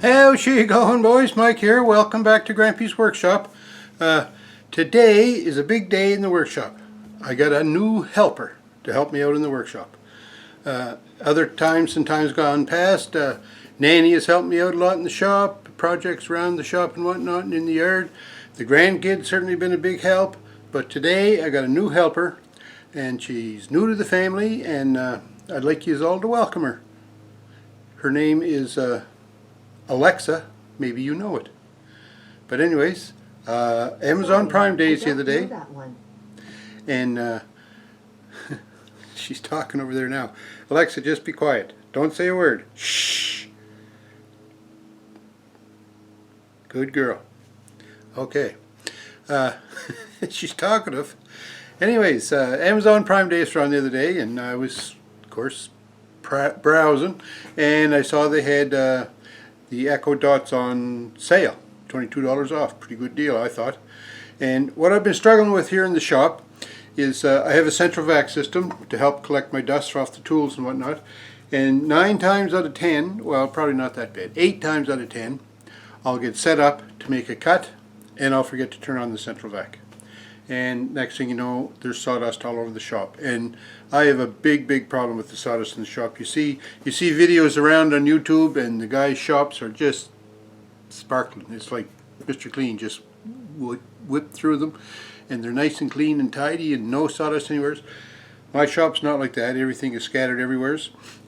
How's she going, boys? Mike here. Welcome back to Grampie's workshop. Today is a big day in the workshop. I got a new helper to help me out in the workshop. Other times and times gone past, Nannie has helped me out a lot in the shop, projects around the shop and whatnot and in the yard. The grandkids certainly been a big help, but today I got a new helper and she's new to the family, and I'd like you all to welcome her. Her name is Alexa. Maybe you know it. But anyways, Amazon Prime Days the other day. And she's talking over there now. Alexa, just be quiet. Don't say a word. Shh. Good girl. Okay. She's talkative. Anyways, Amazon Prime Days were on the other day, and I was, of course, browsing, and I saw they had the Echo Dots on sale, $22 off. Pretty good deal, I thought. And what I've been struggling with here in the shop is I have a central vac system to help collect my dust off the tools and whatnot. And 9 times out of 10, well, probably not that bad, 8 times out of 10, I'll get set up to make a cut, and I'll forget to turn on the central vac. And next thing you know, there's sawdust all over the shop. And I have a big problem with the sawdust in the shop. You see videos around on YouTube, and the guys' shops are just sparkling. It's like Mr. Clean just whipped through them, and they're nice and clean and tidy and no sawdust anywhere. My shop's not like that. Everything is scattered everywhere,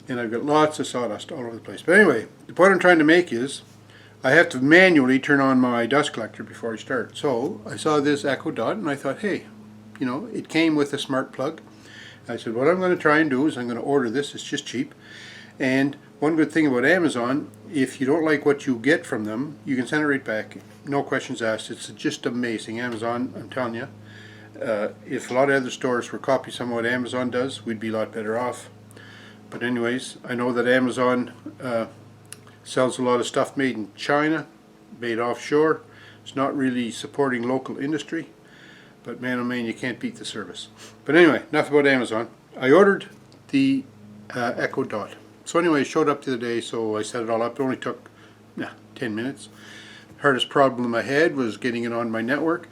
and I've got lots of sawdust all over the place. But anyway, the point I'm trying to make is I have to manually turn on my dust collector before I start. So I saw this Echo Dot and I thought, hey, you know, it came with a smart plug. I said, what I'm going to try and do is I'm going to order this. It's just cheap. And one good thing about Amazon, if you don't like what you get from them, you can send it right back. No questions asked. It's just amazing. Amazon, I'm telling you, if a lot of other stores were copying some of what Amazon does, we'd be a lot better off. But anyways, I know that Amazon sells a lot of stuff made in China, made offshore. It's not really supporting local industry, but man oh man, you can't beat the service. But anyway, enough about Amazon. I ordered the Echo Dot. So anyway, it showed up the other day, so I set it all up. It only took 10 minutes. Hardest problem I had was getting it on my network,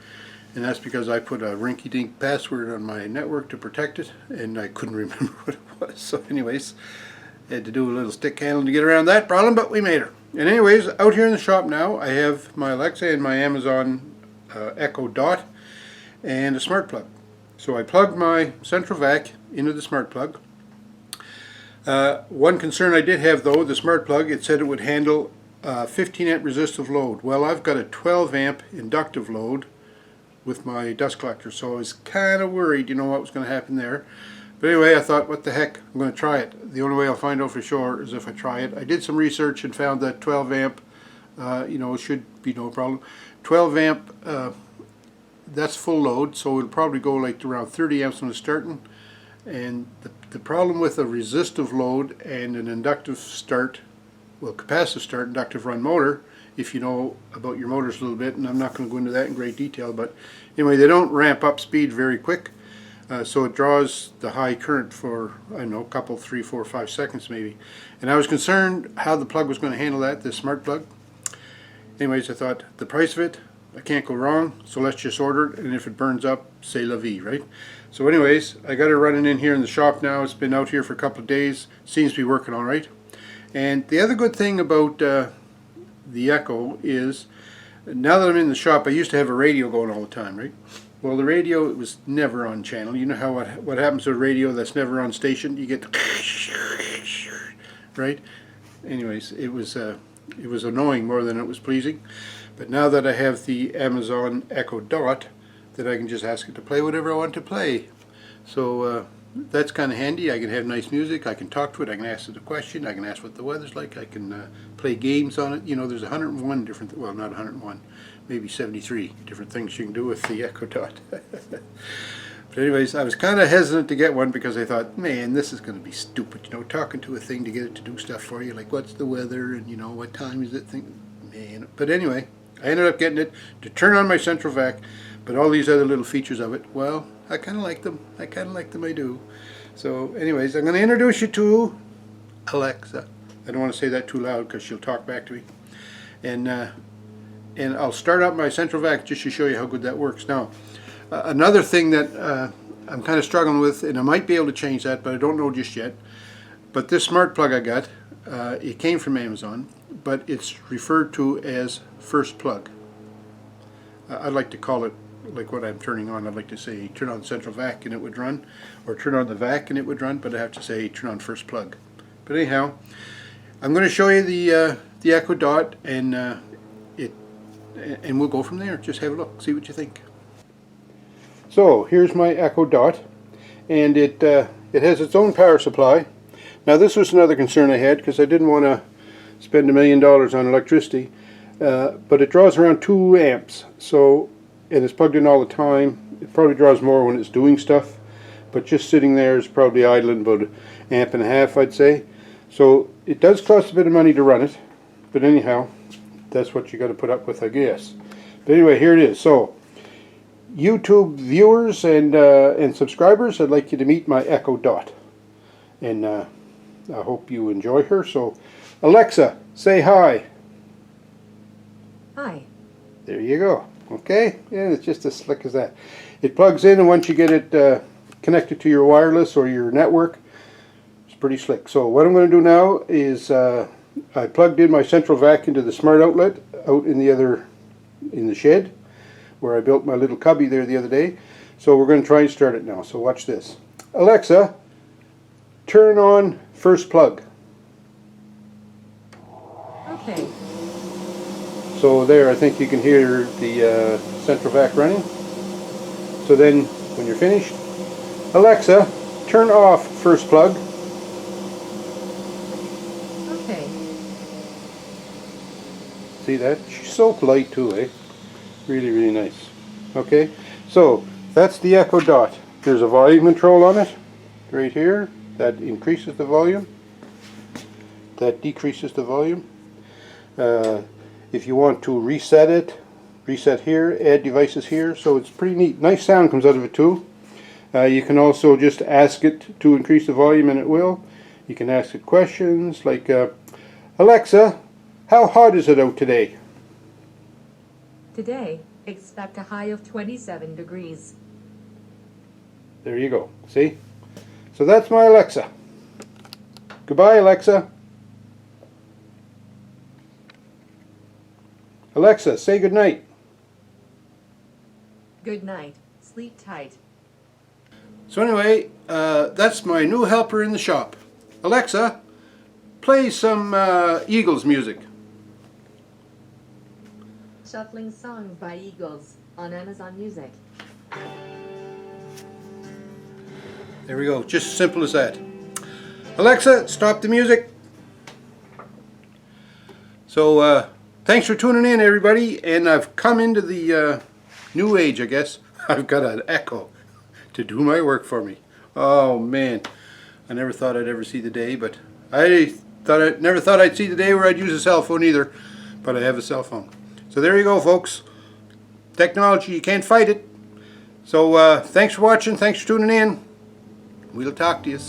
and that's because I put a rinky-dink password on my network to protect it, and I couldn't remember what it was. So anyways, had to do a little stick handling to get around that problem, but we made her. And anyways, out here in the shop now, I have my Alexa and my Amazon Echo Dot and a smart plug. So I plugged my central vac into the smart plug. One concern I did have though, the smart plug, it said it would handle 15 amp resistive load. Well, I've got a 12 amp inductive load with my dust collector, so I was kind of worried, you know, what was going to happen there. But anyway, I thought, what the heck, I'm going to try it. The only way I'll find out for sure is if I try it. I did some research and found that 12 amp, you know, should be no problem. 12 amp, that's full load, so it'll probably go like around 30 amps when it's starting. And the problem with a resistive load and an inductive start, well, capacitive start, inductive run motor, if you know about your motors a little bit, and I'm not going to go into that in great detail, but anyway, they don't ramp up speed very quick. So it draws the high current for, I don't know, a couple, 3, 4, 5 seconds maybe. And I was concerned how the plug was going to handle that, this smart plug. Anyways, I thought, the price of it, I can't go wrong, so let's just order it, and if it burns up, c'est la vie, right? So anyways, I got it running in here in the shop now. It's been out here for a couple of days. Seems to be working all right. And the other good thing about the Echo is, now that I'm in the shop, I used to have a radio going all the time, right? Well, the radio, it was never on channel. You know how what happens to a radio that's never on station? You get right? Anyways, it was annoying more than it was pleasing. But now that I have the Amazon Echo Dot, that I can just ask it to play whatever I want to play. So that's kind of handy. I can have nice music. I can talk to it. I can ask it a question. I can ask what the weather's like. I can play games on it. You know, there's 101 different, well, not 101. Maybe 73 different things you can do with the Echo Dot. But anyways, I was kind of hesitant to get one because I thought, man, this is going to be stupid, you know, talking to a thing to get it to do stuff for you, like what's the weather and, you know, what time is it, man. But anyway, I ended up getting it to turn on my central vac, but all these other little features of it, well, I kind of like them. I do. So anyways, I'm going to introduce you to Alexa. I don't want to say that too loud because she'll talk back to me. and I'll start up my central vac just to show you how good that works. Now, another thing that I'm kind of struggling with, and I might be able to change that, but I don't know just yet. But this smart plug I got, it came from Amazon, but it's referred to as first plug. I'd like to call it like what I'm turning on. I'd like to say turn on central vac and it would run, or turn on the vac and it would run, but I have to say turn on first plug. But anyhow, I'm going to show you the Echo Dot, and we'll go from there. Just have a look, see what you think. So here's my Echo Dot, and it has its own power supply. Now this was another concern I had, because I didn't want to spend $1 million on electricity, but it draws around 2 amps. So, and it's plugged in all the time. It probably draws more when it's doing stuff, but just sitting there is probably idling about 1.5 amps, I'd say. So it does cost a bit of money to run it, but anyhow, that's what you got to put up with, I guess. But anyway, here it is. So, YouTube viewers and subscribers, I'd like you to meet my Echo Dot, and I hope you enjoy her. So, Alexa, say hi. Hi. There you go. Okay, yeah, it's just as slick as that. It plugs in, and once you get it connected to your wireless or your network, it's pretty slick. So what I'm going to do now is I plugged in my central vac into the smart outlet out in the shed where I built my little cubby there the other day. So we're going to try and start it now. So watch this. Alexa, turn on first plug. Okay. So there, I think you can hear the central vac running. So then, when you're finished, Alexa, turn off first plug. Okay. See that? She's so polite too, eh? Really, really nice. Okay, so that's the Echo Dot. There's a volume control on it, right here. That increases the volume. That decreases the volume. If you want to reset it, reset here, add devices here. So it's pretty neat. Nice sound comes out of it too. You can also just ask it to increase the volume and it will. You can ask it questions like, Alexa, how hot is it out today? Today, expect a high of 27 degrees. There you go. See? So that's my Alexa. Goodbye, Alexa. Alexa, say good night. Good night. Sleep tight. So anyway, that's my new helper in the shop. Alexa, play some Eagles music. Shuffling songs by Eagles on Amazon Music. There we go, just as simple as that. Alexa, stop the music. So thanks for tuning in, everybody, and I've come into the new age, I guess. I've got an Echo to do my work for me. Oh man, I never thought I'd ever see the day, but I never thought I'd see the day where I'd use a cell phone either, but I have a cell phone. So there you go, folks. Technology, you can't fight it. So thanks for watching, thanks for tuning in. We'll talk to you.